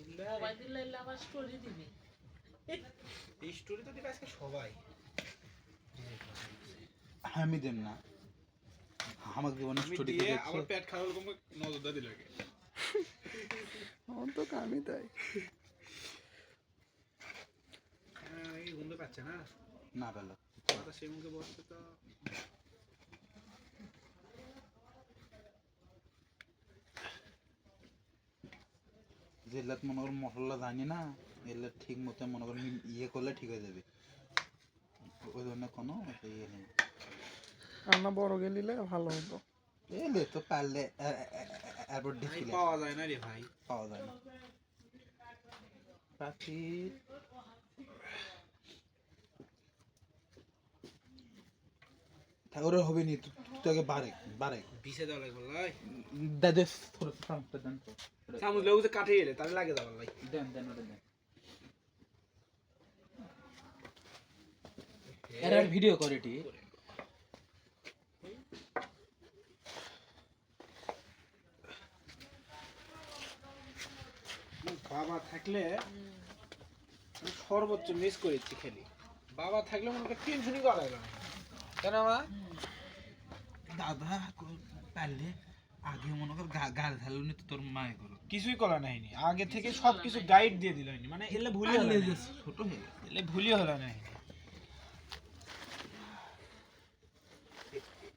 Mobile দিলে আবার story দিবি। এই স্টোরি তো দিবে আজকে সবাই। আমি দেব না, আমাকে জীবনে স্টোরি দিয়ে আবার পেট খারাপ হলে তোমাকে নজরদারি লাগে। আমার তো কামই তাই। এই ঘুমতে পাচ্ছে না না পেল মাথা সেই মুখে বসছে তো। যেগুলা মনে কর মশলা জানি না, এগুলা ঠিক মতো মনে কর ইয়ে করলে ঠিক হয়ে যাবে, ওই ধরনের কোনো ইয়ে নেই। রান্না বড় গেলিলে ভালো হতো। এলে তো পারলে এয়ারপোর্ট ডিসপ্লে পাওয়া যায় না রে ভাই, পাওয়া যায় না। পাখি ওরা হবে নি, তোকে বারেক বারেক বিষে দেওয়া লাগবে ভাই। দাদা থোড়া সামটা দেন তো, চামচ লেবুতে কাঠে এলে তাহলে লাগে যাবে ভাই। দেন দেন ওটা দেন। এর আর ভিডিও করে এটি বাবা থাকলে সর্বোচ্চ মিস করেছি খেলি। বাবা থাকলে মনে একটা টেনশনই করা লাগে না। কেন মা দাদা পারলে আগে মনে কর গাল ঢালো নি তো তোর মায়ে করো, কিছুই করা নাইনি, আগে থেকে সবকিছু গাইড দিয়ে দিল মানে এলে ভুলি হলো না। ছোট হয়ে গেছে, এলে ভুলি হলো না।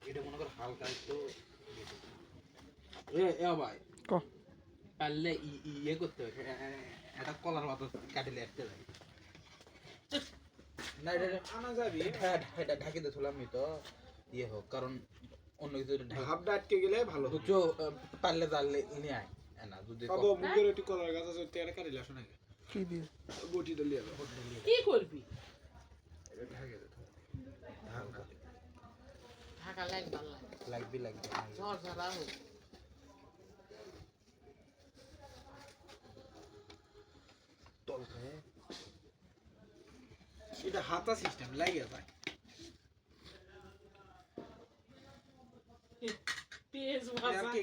এটা মনে কর হালকা একটু এ ভাই ক পারলে ইয়ে করতে হবে, এটা কলার পাতা কাটিলে একটা যায় না, এটা আনা যাবি এটা ঢাকি দিয়ে থলাম তো ইয়ে হোক, কারণ অন্য কিছু ভাবটা আটকে গেলে ভালো হবে। দুটো পারলে জানলে নিয়ে আয় না যদি বাবা মুখের একটু কলার গাছ আছে তেরা কাটিলে আসো নাকি কি দিয়ে বটি দলিয়ে কি করবি? ঢাকে দে ঢাকা লাগবে লাগবে লাগবে ঝড় ঝরা হোক। তল খায় এটা হাতা সিস্টেম লাগে ভাই। পেঁয়াজ ভাজা আর কে